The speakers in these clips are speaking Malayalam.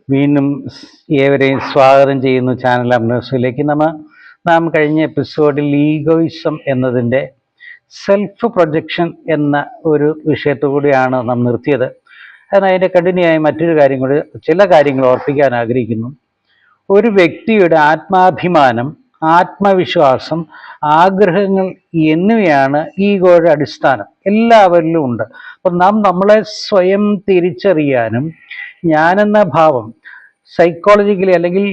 വീണ്ടും ഏവരെയും സ്വാഗതം ചെയ്യുന്നു ചാനൽ അപ്നേഴ്സിലേക്ക്. നാം കഴിഞ്ഞ എപ്പിസോഡിൽ ഈഗോയിസം എന്നതിൻ്റെ സെൽഫ് പ്രൊജക്ഷൻ എന്ന ഒരു വിഷയത്തോടെയാണ് നാം നിർത്തിയത്. എന്നാൽ അതിൻ്റെ കണ്ടിന്യൂയായി മറ്റൊരു കാര്യം കൂടി, ചില കാര്യങ്ങൾ ഓർപ്പിക്കാൻ ആഗ്രഹിക്കുന്നു. ഒരു വ്യക്തിയുടെ ആത്മാഭിമാനം, ആത്മവിശ്വാസം, ആഗ്രഹങ്ങൾ എന്നിവയാണ് ഈഗോയുടെ അടിസ്ഥാനം. എല്ലാവരിലും ഉണ്ട്. അപ്പം നമ്മളെ സ്വയം തിരിച്ചറിയാനും ഞാനെന്ന ഭാവം സൈക്കോളജിക്കലി അല്ലെങ്കിൽ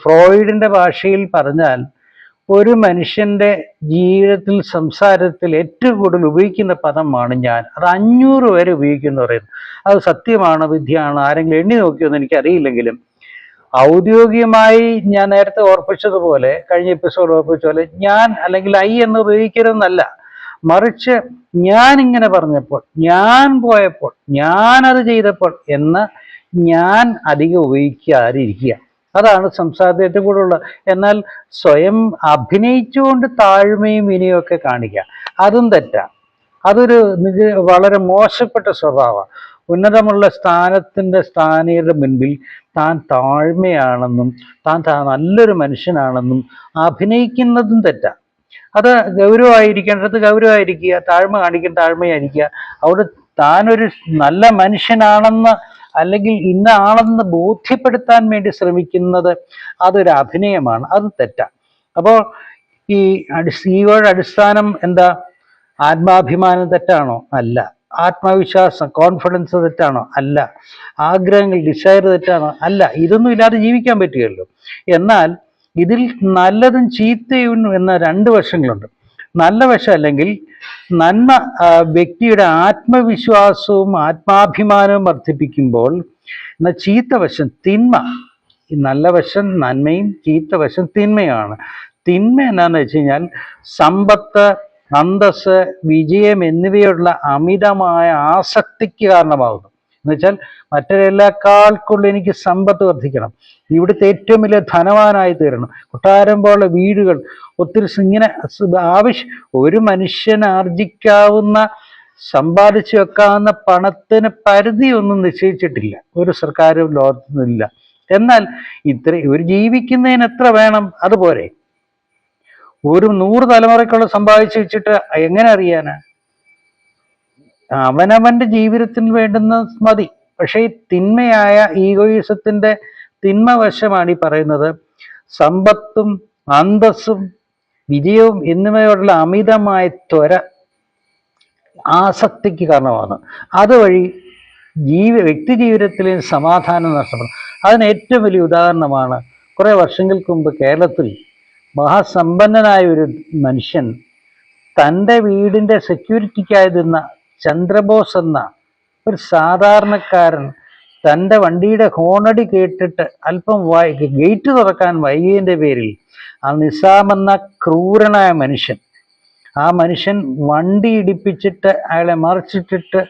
ഫ്രോയിഡിൻ്റെ ഭാഷയിൽ പറഞ്ഞാൽ ഒരു മനുഷ്യൻ്റെ ജീവിതത്തിൽ സംസാരത്തിൽ ഏറ്റവും കൂടുതൽ ഉപയോഗിക്കുന്ന പദമാണ് ഞാൻ. അത് 500 വരെ ഉപയോഗിക്കുന്നു പറയുന്നു. അത് സത്യമാണ്, വിദ്യയാണ്, ആരെങ്കിലും എണ്ണി നോക്കിയൊന്നും എനിക്കറിയില്ലെങ്കിലും ഔദ്യോഗികമായി ഞാൻ നേരത്തെ ഓർപ്പിച്ചതുപോലെ, കഴിഞ്ഞ എപ്പിസോഡ് ഓർപ്പിച്ച പോലെ ഞാൻ അല്ലെങ്കിൽ ഐ എന്ന് ഉപയോഗിക്കരുതെന്നല്ല, മറിച്ച് ഞാൻ ഇങ്ങനെ പറഞ്ഞപ്പോൾ, ഞാൻ പോയപ്പോൾ, ഞാനത് ചെയ്തപ്പോൾ എന്ന് ഞാൻ അധികം ഉപയോഗിക്കാതിരിക്കുക. അതാണ് സംസാരത്തിൽ ഏറ്റവും കൂടുതലുള്ള. എന്നാൽ സ്വയം അഭിനയിച്ചുകൊണ്ട് താഴ്മയും വിനയമൊക്കെ കാണിക്കുക, അതും തെറ്റാണ്. അതൊരു വളരെ മോശപ്പെട്ട സ്വഭാവമാണ്. ഉന്നതമുള്ള സ്ഥാനീയരുടെ മുൻപിൽ താൻ താഴ്മയാണെന്നും താൻ നല്ലൊരു മനുഷ്യനാണെന്നും അഭിനയിക്കുന്നതും തെറ്റാണ്. അത് ഗൗരവമായിരിക്കേണ്ടത് ഗൗരവമായിരിക്കുക, താഴ്മ കാണിക്കേണ്ട താഴ്മയായിരിക്കുക. അവിടെ താനൊരു നല്ല മനുഷ്യനാണെന്ന് അല്ലെങ്കിൽ ഇന്ന ആളെന്ന് ബോധ്യപ്പെടുത്താൻ വേണ്ടി ശ്രമിക്കുന്നത് അതൊരു അഭിനയമാണ്, അത് തെറ്റാണ്. അപ്പോൾ ഈ ഈഗോയുടെ അടിസ്ഥാനം എന്താ? ആത്മാഭിമാനം തെറ്റാണോ? അല്ല. ആത്മവിശ്വാസം, കോൺഫിഡൻസ് തെറ്റാണോ? അല്ല. ആഗ്രഹങ്ങൾ, ഡിസയർ തെറ്റാണോ? അല്ല. ഇതൊന്നും ഇല്ലാതെ ജീവിക്കാൻ പറ്റുകയല്ലോ. എന്നാൽ ഇതിൽ നല്ലതും ചീത്തയും എന്ന 2 വശങ്ങളുണ്ട്. നല്ല വശം അല്ലെങ്കിൽ നന്മ വ്യക്തിയുടെ ആത്മവിശ്വാസവും ആത്മാഭിമാനവും വർദ്ധിപ്പിക്കുമ്പോൾ, എന്നാൽ ചീത്ത വശം തിന്മ. ഈ നല്ല വശം നന്മയും ചീത്ത വശം തിന്മയാണ്. തിന്മ എന്നാന്ന് വെച്ച് കഴിഞ്ഞാൽ സമ്പത്ത്, അന്തസ്, വിജയം എന്നിവയുള്ള അമിതമായ ആസക്തിക്ക് കാരണമാകുന്നു. എന്നുവെച്ചാൽ മറ്റൊരെല്ലാക്കാൾ കൂടുതൽ എനിക്ക് സമ്പത്ത് വർദ്ധിക്കണം, ഇവിടുത്തെ ഏറ്റവും വലിയ ധനവാനായി തീരണം, കൊട്ടാരം പോലുള്ള വീടുകൾ, ഒത്തിരി ഇങ്ങനെ ഒരു മനുഷ്യൻ ആർജിക്കാവുന്ന, സമ്പാദിച്ചു വെക്കാവുന്ന പണത്തിന് പരിധിയൊന്നും നിശ്ചയിച്ചിട്ടില്ല, ഒരു സർക്കാരും ലോകത്തൊന്നുമില്ല. എന്നാൽ ഒരു ജീവിക്കുന്നതിന് എത്ര വേണം? അതുപോലെ ഒരു 100 തലമുറയ്ക്കുള്ള സമ്പാദിച്ചു വെച്ചിട്ട് എങ്ങനെ അറിയാനാ? അവനവന്റെ ജീവിതത്തിന് വേണ്ടുന്ന മതി. പക്ഷേ ഈ തിന്മയായ ഈഗോയിസത്തിന്റെ തിന്മ വശമാണ് ഈ പറയുന്നത്. സമ്പത്തും അന്തസ്സും വിജയവും എന്നിവയോടുള്ള അമിതമായ ത്വര ആസക്തിക്ക് കാരണമാണ്. അതുവഴി വ്യക്തി ജീവിതത്തിലെ സമാധാനം നഷ്ടപ്പെടും. അതിന് ഏറ്റവും വലിയ ഉദാഹരണമാണ് കുറെ വർഷങ്ങൾക്ക് മുമ്പ് കേരളത്തിൽ മഹാസമ്പന്നനായ ഒരു മനുഷ്യൻ തൻ്റെ വീടിൻ്റെ സെക്യൂരിറ്റിക്കായി നിന്ന ചന്ദ്രബോസ് എന്ന ഒരു സാധാരണക്കാരൻ തൻ്റെ വണ്ടിയുടെ ഹോണടി കേട്ടിട്ട് അല്പം ഗേറ്റ് തുറക്കാൻ വൈകിയതിൻ്റെ പേരിൽ ആ നിസാം എന്ന ക്രൂരനായ മനുഷ്യൻ, ആ മനുഷ്യൻ വണ്ടി ഇടിപ്പിച്ചിട്ട് അയാളെ മറിച്ചിട്ടിട്ട്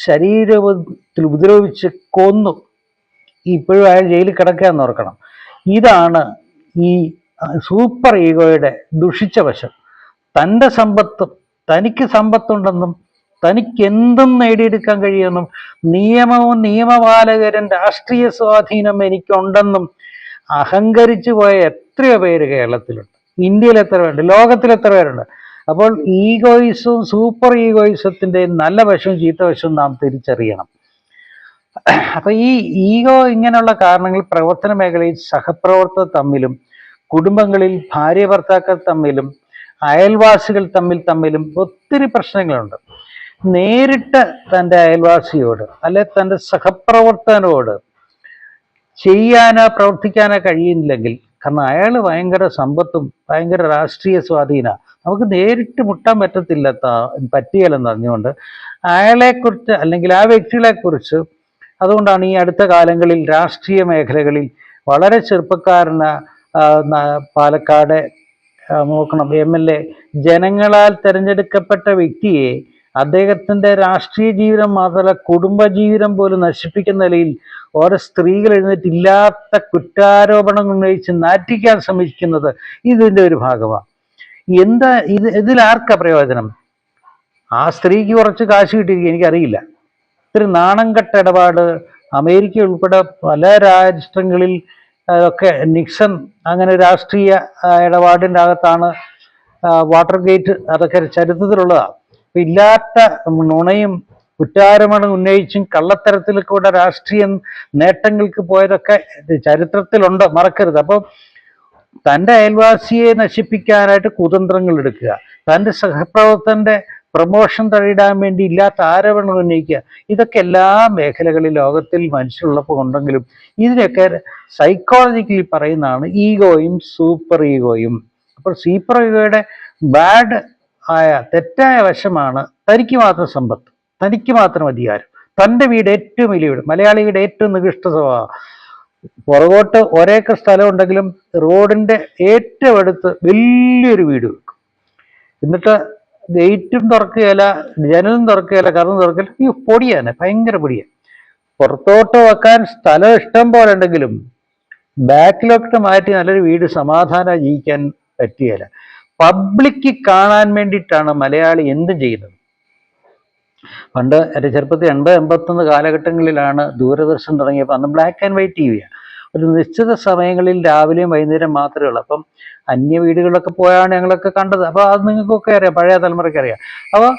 ശരീരത്തിൽ ഉപദ്രവിച്ച് കൊന്നു. ഇപ്പോഴും അയാൾ ജയിലിൽ കിടക്കുകയെന്ന് ഓർക്കണം. ഇതാണ് ഈ സൂപ്പർ ഈഗോയുടെ ദുഷിച്ച വശം. തൻ്റെ സമ്പത്തും, തനിക്ക് സമ്പത്തുണ്ടെന്നും തനിക്ക് എന്തും നേടിയെടുക്കാൻ കഴിയുമെന്നും നിയമവും നിയമപാലകരും രാഷ്ട്രീയ സ്വാധീനം എനിക്കുണ്ടെന്നും അഹങ്കരിച്ചു പോയ എത്രയോ പേര് കേരളത്തിലുണ്ട്, ഇന്ത്യയിൽ എത്ര പേരുണ്ട്, ലോകത്തിൽ എത്ര പേരുണ്ട്. അപ്പോൾ ഈഗോയിസവും സൂപ്പർ ഈഗോയിസത്തിൻ്റെ നല്ല വശവും ചീത്ത വശവും നാം തിരിച്ചറിയണം. അപ്പൊ ഈ ഈഗോ ഇങ്ങനെയുള്ള കാരണങ്ങൾ പ്രവർത്തന മേഖലയിൽ സഹപ്രവർത്തകർ തമ്മിലും, കുടുംബങ്ങളിൽ ഭാര്യ ഭർത്താക്കൾ തമ്മിലും, അയൽവാസികൾ തമ്മിലും ഒത്തിരി പ്രശ്നങ്ങളുണ്ട്. നേരിട്ട് തൻ്റെ അയൽവാസിയോട് അല്ലെ തൻ്റെ സഹപ്രവർത്തകനോട് ചെയ്യാനോ പ്രവർത്തിക്കാനോ കഴിയുന്നില്ലെങ്കിൽ, കാരണം അയാൾ ഭയങ്കര സമ്പത്തും ഭയങ്കര രാഷ്ട്രീയ സ്വാധീന, നമുക്ക് നേരിട്ട് മുട്ടാൻ പറ്റിയല്ലെന്ന് അറിഞ്ഞുകൊണ്ട് അയാളെക്കുറിച്ച് അല്ലെങ്കിൽ ആ വ്യക്തികളെക്കുറിച്ച്, അതുകൊണ്ടാണ് ഈ അടുത്ത കാലങ്ങളിൽ രാഷ്ട്രീയ മേഖലകളിൽ വളരെ ചെറുപ്പക്കാരന് പാലക്കാട് നോക്കണം MLA ജനങ്ങളാൽ തിരഞ്ഞെടുക്കപ്പെട്ട വ്യക്തിയെ അദ്ദേഹത്തിൻ്റെ രാഷ്ട്രീയ ജീവിതം മാത്രമല്ല കുടുംബജീവിതം പോലും നശിപ്പിക്കുന്ന നിലയിൽ ഓരോ സ്ത്രീകൾ എഴുന്നേറ്റില്ലാത്ത കുറ്റാരോപണങ്ങൾ ഉന്നയിച്ച് നാറ്റിക്കാൻ ശ്രമിക്കുന്നത് ഇതിൻ്റെ ഒരു ഭാഗമാണ്. എന്താ ഇതിലാർക്കാ പ്രയോജനം? ആ സ്ത്രീക്ക് കുറച്ച് കാശ് കിട്ടിയിരിക്കും, എനിക്കറിയില്ല. ഇത്തിരി നാണം കെട്ട ഇടപാട് അമേരിക്ക ഉൾപ്പെടെ പല രാഷ്ട്രങ്ങളിൽ ഒക്കെ നിക്സൺ അങ്ങനെ രാഷ്ട്രീയ ഇടപാടിൻ്റെ അകത്താണ് വാട്ടർ ഗേറ്റ്, അതൊക്കെ ചരിത്രത്തിലുള്ളതാണ്. ഇല്ലാത്ത നുണയും കുറ്റാരോപണം ഉന്നയിച്ചും കള്ളത്തരത്തിൽ കൂടെ രാഷ്ട്രീയ നേട്ടങ്ങൾക്ക് പോയതൊക്കെ ചരിത്രത്തിലുണ്ട്, മറക്കരുത്. അപ്പോൾ തൻ്റെ അയൽവാസിയെ നശിപ്പിക്കാനായിട്ട് കുതന്ത്രങ്ങൾ എടുക്കുക, തൻ്റെ സഹപ്രവർത്തകന്റെ പ്രമോഷൻ തടയിടാൻ വേണ്ടി ഇല്ലാത്ത ആരോപണങ്ങൾ ഉന്നയിക്കുക, ഇതൊക്കെ എല്ലാ മേഖലകളിൽ ലോകത്തിൽ മനുഷ്യരുള്ളപ്പോൾ ഉണ്ടെങ്കിലും ഇതിനൊക്കെ സൈക്കോളജിക്കലി പറയുന്നതാണ് ഈഗോയും സൂപ്പർ ഈഗോയും. അപ്പോൾ സൂപ്പർ ഈഗോയുടെ ബാഡ് ആയ തെറ്റായ വശമാണ് തനിക്ക് മാത്രം സമ്പത്ത്, തനിക്ക് മാത്രം അധികാരം, തൻ്റെ വീട് ഏറ്റവും വലിയ വീട്. മലയാളിയുടെ ഏറ്റവും നികൃഷ്ട സ്വഭാവം, പുറകോട്ട് ഒരേക്കർ സ്ഥലം ഉണ്ടെങ്കിലും റോഡിന്റെ ഏറ്റവും അടുത്ത് വലിയൊരു വീട് വെക്കും. എന്നിട്ട് ഗേറ്റും തുറക്കുകയില്ല, ജനലും തുറക്കുകയില്ല, കറന്ന് തുറക്കില്ല. ഈ പൊടിയാണ്, ഭയങ്കര പൊടിയാണ്. പുറത്തോട്ട് വെക്കാൻ സ്ഥലം ഇഷ്ടം പോലെ ഉണ്ടെങ്കിലും ബാക്കിലോട്ട് മാറ്റി നല്ലൊരു വീട് സമാധാനം ജീവിക്കാൻ പറ്റുകയില്ല. പബ്ലിക്ക് കാണാൻ വേണ്ടിയിട്ടാണ് മലയാളി എന്തും ചെയ്യുന്നത്. പണ്ട് എൻ്റെ ചെറുപ്പത്തിൽ 80-81 കാലഘട്ടങ്ങളിലാണ് ദൂരദർശൻ തുടങ്ങിയപ്പോൾ അന്ന് ബ്ലാക്ക് ആൻഡ് വൈറ്റ് ടി വിയാണ്. ഒരു നിശ്ചിത സമയങ്ങളിൽ രാവിലെയും വൈകുന്നേരം മാത്രമേ ഉള്ളൂ. അപ്പം അന്യ വീടുകളിലൊക്കെ പോയാണ് ഞങ്ങളൊക്കെ കണ്ടത്. അപ്പോൾ അത് നിങ്ങൾക്കൊക്കെ അറിയാം, പഴയ തലമുറയ്ക്ക് അറിയാം. അപ്പോൾ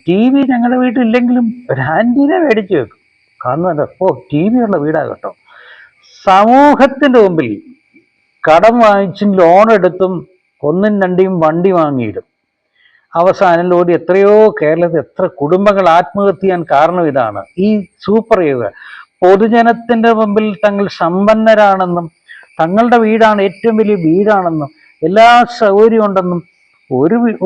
ടി വി ഞങ്ങളുടെ വീട്ടിലില്ലെങ്കിലും ഒരു ആൻറ്റീന മേടിച്ച് വെക്കും. കാണുന്നുണ്ട്, ടി വി ഉള്ള വീടാകട്ടോ. സമൂഹത്തിൻ്റെ മുമ്പിൽ കടം വാങ്ങിച്ചും ലോൺ എടുത്തും ഒന്നും രണ്ടിയും വണ്ടി വാങ്ങിയിടും. അവസാനം ലോറി എത്രയോ കേരളത്തിൽ എത്ര കുടുംബങ്ങൾ ആത്മഹത്യ ചെയ്യാൻ കാരണം ഇതാണ്. ഈ സൂപ്പർ ഈഗോ പൊതുജനത്തിൻ്റെ മുമ്പിൽ തങ്ങൾ സമ്പന്നരാണെന്നും തങ്ങളുടെ വീടാണ് ഏറ്റവും വലിയ വീടാണെന്നും എല്ലാ സൗകര്യം ഉണ്ടെന്നും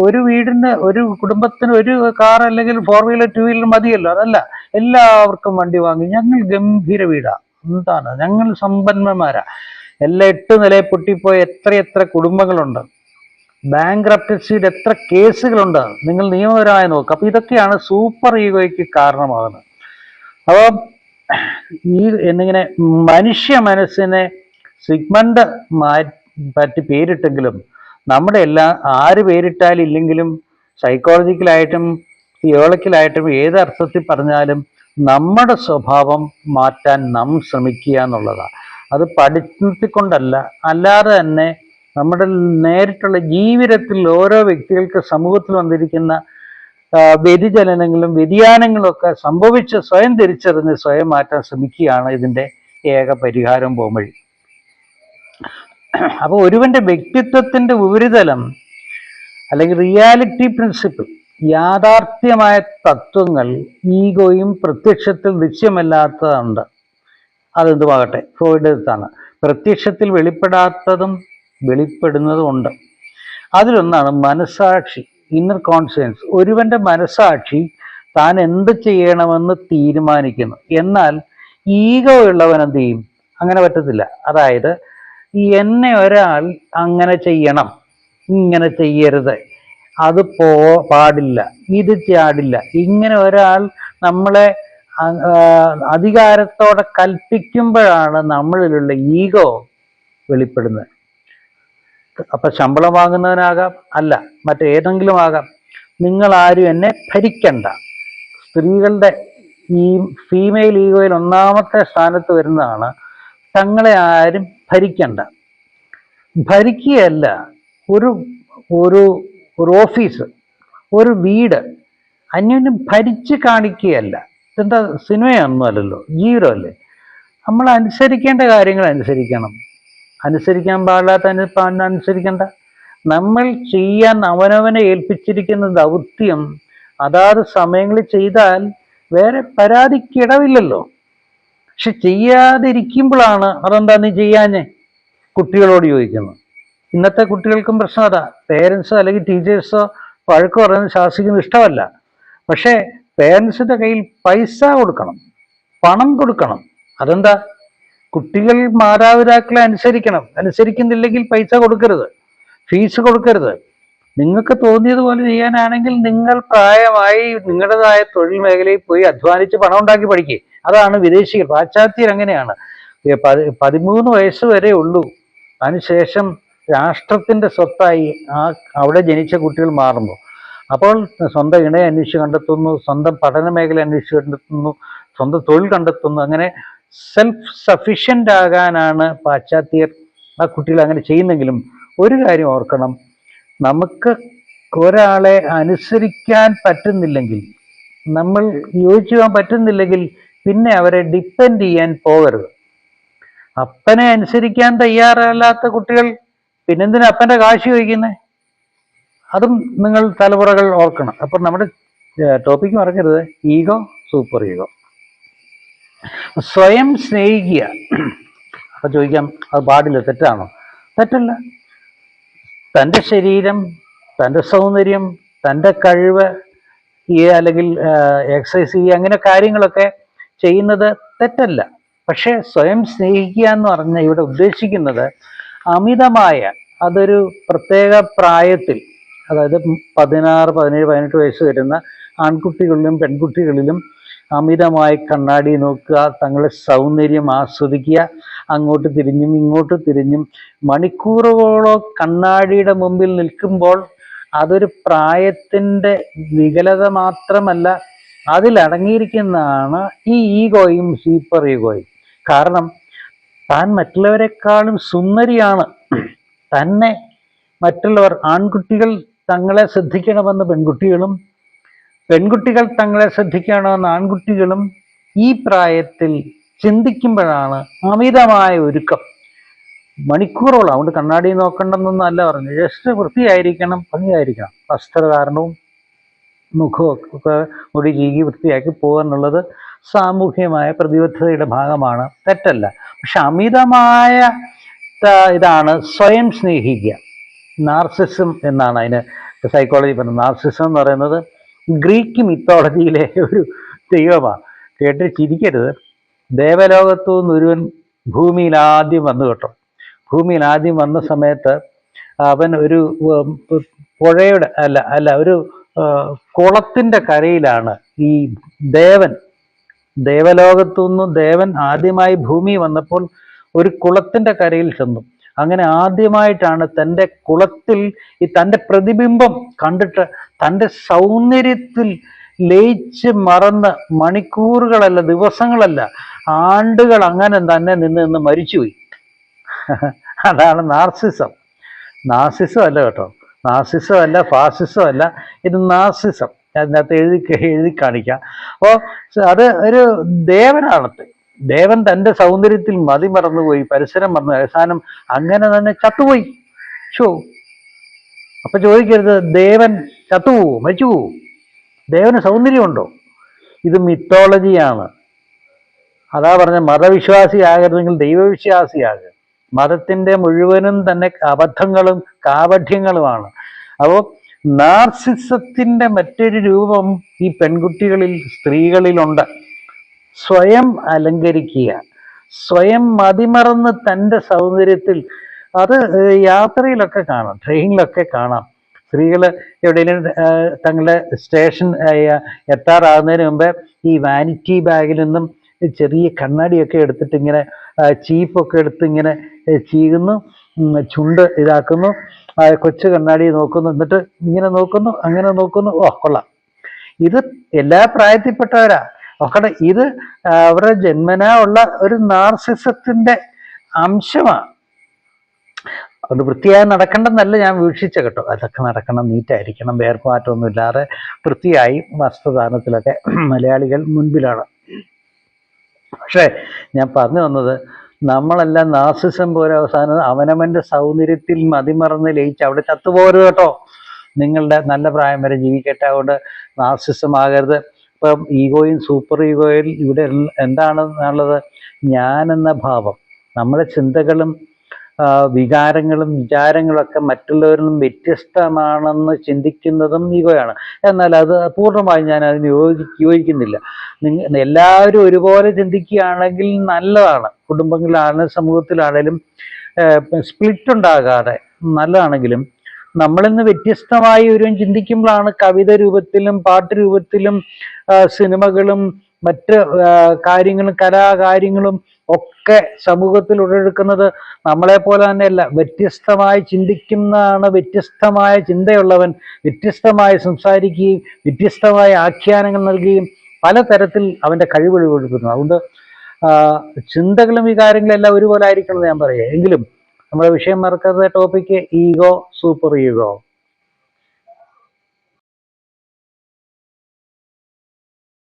ഒരു വീടിന് ഒരു കുടുംബത്തിന് ഒരു കാർ അല്ലെങ്കിൽ 4 വീലർ 2 വീലർ മതിയല്ലോ, അതല്ല, എല്ലാവർക്കും വണ്ടി വാങ്ങി ഞങ്ങൾ ഗംഭീര വീടാ, എന്താണ് ഞങ്ങൾ സമ്പന്നന്മാരാ. എല്ലാം 8 നിലയിൽ പൊട്ടിപ്പോയ എത്ര കുടുംബങ്ങളുണ്ട്, ബാങ്ക്രപ്റ്റസിയുടെ എത്ര കേസുകളുണ്ട്, നിങ്ങൾ നിയമപരമായി നോക്കുക. അപ്പൊ ഇതൊക്കെയാണ് സൂപ്പർ ഈഗോയ്ക്ക് കാരണമാകുന്നത്. അപ്പോൾ എന്നിങ്ങനെ മനുഷ്യ മനസ്സിനെ സിഗ്മണ്ട് പറ്റി പേരിട്ടെങ്കിലും നമ്മുടെ എല്ലാം ആര് പേരിട്ടാലും ഇല്ലെങ്കിലും സൈക്കോളജിക്കലായിട്ടും തിയോളജിക്കലായിട്ടും ഏത് അർത്ഥത്തിൽ പറഞ്ഞാലും നമ്മുടെ സ്വഭാവം മാറ്റാൻ നാം ശ്രമിക്കുക എന്നുള്ളതാണ്. അത് പഠിത്തത്തിക്കൊണ്ടല്ല, അല്ലാതെ തന്നെ നമ്മുടെ നേരിട്ടുള്ള ജീവിതത്തിൽ ഓരോ വ്യക്തികൾക്ക് സമൂഹത്തിൽ വന്നിരിക്കുന്ന വ്യതിചലനങ്ങളും വ്യതിയാനങ്ങളും ഒക്കെ സംഭവിച്ച് സ്വയം തിരിച്ചറിഞ്ഞ് സ്വയം മാറ്റാൻ ശ്രമിക്കുകയാണ് ഇതിൻ്റെ ഏക പരിഹാരം പോംവഴി. അപ്പോൾ ഒരുവന്റെ വ്യക്തിത്വത്തിന്റെ ഉപരിതലം അല്ലെങ്കിൽ റിയാലിറ്റി പ്രിൻസിപ്പിൾ, യാഥാർത്ഥ്യമായ തത്വങ്ങൾ ഈഗോയും പ്രത്യക്ഷത്തിൽ ദൃശ്യമല്ലാത്തതുണ്ട്. അതെന്തുമാകട്ടെ, ഫ്രോയിഡ് എടുത്താണ്. പ്രത്യക്ഷത്തിൽ വെളിപ്പെടാത്തതും വെളിപ്പെടുന്നതും ഉണ്ട്. അതിലൊന്നാണ് മനസ്സാക്ഷി, ഇന്നർ കോൺഷ്യൻസ്. ഒരുവന്റെ മനസ്സാക്ഷി താൻ എന്ത് ചെയ്യണമെന്ന് തീരുമാനിക്കുന്നു. എന്നാൽ ഈഗോ ഉള്ളവൻ എന്ത് ചെയ്യും? അങ്ങനെ പറ്റത്തില്ല. അതായത് എന്നെ ഒരാൾ അങ്ങനെ ചെയ്യണം, ഇങ്ങനെ ചെയ്യരുത്, അത് പാടില്ല, ഇത് ചാടില്ല, ഇങ്ങനെ ഒരാൾ നമ്മളെ അധികാരത്തോടെ കൽപ്പിക്കുമ്പോഴാണ് നമ്മളിലുള്ള ഈഗോ വെളിപ്പെടുന്നത്. അപ്പൊ ശമ്പളം വാങ്ങുന്നവനാകാം, അല്ല മറ്റേതെങ്കിലും ആകാം. നിങ്ങൾ ആരും എന്നെ ഭരിക്കണ്ട. സ്ത്രീകളുടെ ഈ ഫീമെയിൽ ഈഗോയിൽ ഒന്നാമത്തെ സ്ഥാനത്ത് വരുന്നതാണ് തങ്ങളെ ആരും ഭരിക്കണ്ട. ഭരിക്കുകയല്ല, ഒരു ഒരു ഒരു ഓഫീസ്, ഒരു വീട് അന്യോന്യം ഭരിച്ച് കാണിക്കുകയല്ല. എന്താ സിനിമയൊന്നും അല്ലല്ലോ, ജീവിതമല്ലേ. നമ്മൾ അനുസരിക്കേണ്ട കാര്യങ്ങൾ അനുസരിക്കണം, അനുസരിക്കാൻ പാടില്ലാത്ത അനുസരിക്കണ്ട. നമ്മൾ ചെയ്യാൻ അവനവനെ ഏൽപ്പിച്ചിരിക്കുന്ന ദൗത്യം അതാത് സമയങ്ങളിൽ ചെയ്താൽ വേറെ പരാതിക്കിടവില്ലല്ലോ. പക്ഷെ ചെയ്യാതിരിക്കുമ്പോഴാണ് അതെന്താ നീ ചെയ്യാഞ്ഞേ കുട്ടികളോട് ചോദിക്കുന്നത്. ഇന്നത്തെ കുട്ടികൾക്കും പ്രശ്നം അതാ. പേരൻസോ അല്ലെങ്കിൽ ടീച്ചേഴ്സോ വഴക്ക് പറയുന്നത് ശാസിക്കുന്നത് ഇഷ്ടമല്ല. പക്ഷേ പേരൻസിന്റെ കയ്യിൽ പൈസ കൊടുക്കണം, പണം കൊടുക്കണം. അതെന്താ? കുട്ടികൾ മാതാപിതാക്കളെ അനുസരിക്കണം. അനുസരിക്കുന്നില്ലെങ്കിൽ പൈസ കൊടുക്കരുത്, ഫീസ് കൊടുക്കരുത്. നിങ്ങൾക്ക് തോന്നിയതുപോലെ ചെയ്യാനാണെങ്കിൽ നിങ്ങൾ പ്രായമായി നിങ്ങളുടേതായ തൊഴിൽ മേഖലയിൽ പോയി അധ്വാനിച്ച് പണം ഉണ്ടാക്കി പഠിക്കുക. അതാണ് വിദേശികൾ, പാശ്ചാത്യർ അങ്ങനെയാണ്. 13 വയസ്സ് വരെ ഉള്ളൂ. അതിനുശേഷം രാഷ്ട്രത്തിന്റെ സ്വത്തായി അവിടെ ജനിച്ച കുട്ടികൾ മാറുമ്പോൾ അപ്പോൾ സ്വന്തം ഇണയെ അന്വേഷിച്ച് കണ്ടെത്തുന്നു, സ്വന്തം പഠന മേഖല അന്വേഷിച്ച് കണ്ടെത്തുന്നു, സ്വന്തം തൊഴിൽ കണ്ടെത്തുന്നു. അങ്ങനെ സെൽഫ് സഫിഷ്യൻ്റ് ആകാനാണ് പാശ്ചാത്യർ ആ കുട്ടികൾ അങ്ങനെ ചെയ്യുന്നെങ്കിലും ഒരു കാര്യം ഓർക്കണം, നമുക്ക് ഒരാളെ അനുസരിക്കാൻ പറ്റുന്നില്ലെങ്കിൽ, നമ്മൾ യോജിച്ചു പോകാൻ പറ്റുന്നില്ലെങ്കിൽ പിന്നെ അവരെ ഡിപ്പെൻഡ് ചെയ്യാൻ പോകരുത്. അപ്പനെ അനുസരിക്കാൻ തയ്യാറല്ലാത്ത കുട്ടികൾ പിന്നെന്തിനാ അപ്പൻ്റെ കാശ് ചോദിക്കുന്നത്? അതും നിങ്ങൾ തലമുറകൾ ഓർക്കണം. അപ്പം നമ്മുടെ ടോപ്പിക്ക് മറക്കരുത്, ഈഗോ, സൂപ്പർ ഈഗോ. സ്വയം സ്നേഹിക്കുക. അപ്പം ചോദിക്കാം, അത് പാടില്ല, തെറ്റാണോ? തെറ്റല്ല. തൻ്റെ ശരീരം, തൻ്റെ സൗന്ദര്യം, തൻ്റെ കഴിവ് അല്ലെങ്കിൽ എക്സസൈസ് ചെയ്യുക, അങ്ങനെ കാര്യങ്ങളൊക്കെ ചെയ്യുന്നത് തെറ്റല്ല. പക്ഷേ സ്വയം സ്നേഹിക്കുക എന്ന് പറഞ്ഞാൽ ഇവിടെ ഉദ്ദേശിക്കുന്നത് അമിതമായ, അതൊരു പ്രത്യേക പ്രായത്തിൽ, അതായത് 16, 17, 18 വയസ്സ് വരുന്ന ആൺകുട്ടികളിലും പെൺകുട്ടികളിലും അമിതമായി കണ്ണാടി നോക്കുക, തങ്ങളുടെ സൗന്ദര്യം ആസ്വദിക്കുക, അങ്ങോട്ട് തിരിഞ്ഞും ഇങ്ങോട്ട് തിരിഞ്ഞും മണിക്കൂറുകളോളം കണ്ണാടിയുടെ മുമ്പിൽ നിൽക്കുമ്പോൾ അതൊരു പ്രായത്തിൻ്റെ വികലത മാത്രമല്ല, അതിലടങ്ങിയിരിക്കുന്നതാണ് ഈ ഈഗോയും സൂപ്പർ ഈഗോയും. കാരണം താൻ മറ്റുള്ളവരെക്കാളും സുന്ദരിയാണ്, തന്നെ മറ്റുള്ളവർ, ആൺകുട്ടികൾ തങ്ങളെ ശ്രദ്ധിക്കണമെന്ന് പെൺകുട്ടികളും, പെൺകുട്ടികൾ തങ്ങളെ ശ്രദ്ധിക്കണമെന്ന് ആൺകുട്ടികളും ഈ പ്രായത്തിൽ ചിന്തിക്കുമ്പോഴാണ് അമിതമായ ഒരുക്കം. മണിക്കൂറോളം, അതുകൊണ്ട് കണ്ണാടി നോക്കണമെന്നൊന്നും അല്ല പറഞ്ഞു, ജസ്റ്റ് വൃത്തിയായിരിക്കണം, ഭംഗിയായിരിക്കണം, വസ്ത്രധാരണവും മുഖവും ഒക്കെ മുടി ചീകി വൃത്തിയാക്കി പോകുക എന്നുള്ളത് സാമൂഹ്യമായ പ്രതിബദ്ധതയുടെ ഭാഗമാണ്, തെറ്റല്ല. പക്ഷെ അമിതമായ ഇതാണ് സ്വയം സ്നേഹിക്കുക. നാർസിസം എന്നാണ് അതിന് സൈക്കോളജി പറയുന്നത്. നാർസിസം എന്ന് പറയുന്നത് ഗ്രീക്ക് മിത്തോളജിയിലെ ഒരു ദൈവമാണ്. കേട്ട് ചിരിക്കരുത്. ദേവലോകത്തു നിന്ന് ഒരുവൻ ഭൂമിയിൽ ആദ്യം വന്നു കേട്ടോ. ഭൂമിയിൽ ആദ്യം വന്ന സമയത്ത് അവൻ ഒരു പുഴയുടെ ഒരു കുളത്തിൻ്റെ കരയിലാണ് ഈ ദേവലോകത്തു നിന്ന് ദേവൻ ആദ്യമായി ഭൂമി വന്നപ്പോൾ ഒരു കുളത്തിൻ്റെ കരയിൽ ചെന്നു. അങ്ങനെ ആദ്യമായിട്ടാണ് തൻ്റെ കുളത്തിൽ ഈ തൻ്റെ പ്രതിബിംബം കണ്ടിട്ട് തൻ്റെ സൗന്ദര്യത്തിൽ ലയിച്ച് മറന്ന് മണിക്കൂറുകളല്ല, ദിവസങ്ങളല്ല, ആണ്ടുകൾ അങ്ങനെ തന്നെ നിന്ന് മരിച്ചുപോയി. അതാണ് നാർസിസം. നാർസിസം അല്ല കേട്ടോ, നാർസിസം അല്ല, ഫാസിസം അല്ല, ഇത് നാർസിസം. അതിനകത്ത് എഴുതി കാണിക്കാം. അപ്പോൾ അത് ഒരു ദേവനാണത്. ദേവൻ തൻ്റെ സൗന്ദര്യത്തിൽ മറന്നുപോയി, പരിസരം മറന്നു, അവസാനം അങ്ങനെ തന്നെ ചത്തുപോയി. അപ്പൊ ചോദിക്കരുത് ദേവൻ ചത്തുപോവോ, മരിച്ചു പോവോ? ദേവന് സൗന്ദര്യമുണ്ടോ? ഇത് മിത്തോളജിയാണ്. അതാ പറഞ്ഞ മതവിശ്വാസിയാകരുതെങ്കിൽ ദൈവവിശ്വാസിയാകുക. മതത്തിൻ്റെ മുഴുവനും തന്നെ അബദ്ധങ്ങളും കാപഠ്യങ്ങളുമാണ്. അപ്പോൾ നാർസിസത്തിൻ്റെ മറ്റൊരു രൂപം ഈ പെൺകുട്ടികളിൽ, സ്ത്രീകളിലുണ്ട്. സ്വയം അലങ്കരിക്കുക, സ്വയം മതിമറന്ന് തൻ്റെ സൗന്ദര്യത്തിൽ. അത് യാത്രയിലൊക്കെ കാണാം, ട്രെയിനിലൊക്കെ കാണാം. സ്ത്രീകൾ എവിടെയെങ്കിലും തങ്ങളുടെ സ്റ്റേഷൻ എത്താറാകുന്നതിന് മുമ്പേ ഈ വാനിറ്റി ബാഗിൽ നിന്നും ചെറിയ കണ്ണാടിയൊക്കെ എടുത്തിട്ട് ഇങ്ങനെ ചീപ്പൊക്കെ എടുത്ത് ഇങ്ങനെ ചീകുന്നു, ചുണ്ട് ഇതാക്കുന്നു, കൊച്ചു കണ്ണാടി നോക്കുന്നു, എന്നിട്ട് ഇങ്ങനെ നോക്കുന്നു, അങ്ങനെ നോക്കുന്നു. കൊള്ളാം. ഇത് എല്ലാ പ്രായത്തിൽപ്പെട്ടവരാ നോക്കട്ടെ. ഇത് അവരുടെ ജന്മനാ ഉള്ള ഒരു നാർസിസത്തിന്റെ അംശമാണ്. അത് വൃത്തിയായി നടക്കേണ്ടെന്നല്ല ഞാൻ വീക്ഷിച്ച കേട്ടോ. അതൊക്കെ നടക്കണം, നീറ്റായിരിക്കണം, വേർപാറ്റൊന്നും ഇല്ലാതെ വൃത്തിയായി വസ്ത്രധാരണത്തിലൊക്കെ മലയാളികൾ മുൻപിലാണ്. പക്ഷേ ഞാൻ പറഞ്ഞു വന്നത്, നമ്മളെല്ലാം നാർസിസം പോലെ അവസാനം അവനവൻ്റെ സൗന്ദര്യത്തിൽ മതിമറന്ന് ലയിച്ച് അവിടെ ചത്തുപോകരുത് കേട്ടോ. നിങ്ങളുടെ നല്ല പ്രായം വരെ ജീവിക്കട്ടെ. അതുകൊണ്ട് നാർസിസം ആകരുത്. ഇപ്പം ഈഗോയും സൂപ്പർ ഈഗോയിൽ ഇവിടെ എന്താണെന്നുള്ളത്, ഞാൻ എന്ന ഭാവം, നമ്മുടെ ചിന്തകളും വികാരങ്ങളും വിചാരങ്ങളൊക്കെ മറ്റുള്ളവരിൽ നിന്നും വ്യത്യസ്തമാണെന്ന് ചിന്തിക്കുന്നതും ഈഗോയാണ്. എന്നാൽ അത് പൂർണ്ണമായും ഞാൻ അതിന് യോജിക്കുന്നില്ല. എല്ലാവരും ഒരുപോലെ ചിന്തിക്കുകയാണെങ്കിൽ നല്ലതാണ്. കുടുംബങ്ങളിലാണെങ്കിലും സമൂഹത്തിലാണെങ്കിലും സ്പ്ലിറ്റ് ഉണ്ടാകാതെ നല്ലതാണെങ്കിലും, നമ്മളിന്ന് വ്യത്യസ്തമായി ഒരുവൻ ചിന്തിക്കുമ്പോഴാണ് കവിത രൂപത്തിലും പാട്ട് രൂപത്തിലും സിനിമകളും മറ്റ് കാര്യങ്ങളും കലാകാര്യങ്ങളും ഒക്കെ സമൂഹത്തിൽ ഉടലെടുക്കുന്നത്. നമ്മളെപ്പോലെ തന്നെയല്ല, വ്യത്യസ്തമായി ചിന്തിക്കുന്നതാണ്. വ്യത്യസ്തമായ ചിന്തയുള്ളവൻ വ്യത്യസ്തമായി സംസാരിക്കുകയും വ്യത്യസ്തമായ ആഖ്യാനങ്ങൾ നൽകുകയും പലതരത്തിൽ അവൻ്റെ കഴിവ് വെളിപ്പെടുത്തുന്നു. അതുകൊണ്ട് ചിന്തകളും വികാരങ്ങളും എല്ലാം ഒരുപോലെ ആയിരിക്കണം എന്ന് ഞാൻ പറയാം. എങ്കിലും നമ്മുടെ വിഷയം മറക്കാത്ത ടോപ്പിക്ക് ഈഗോ, സൂപ്പർ ഈഗോ.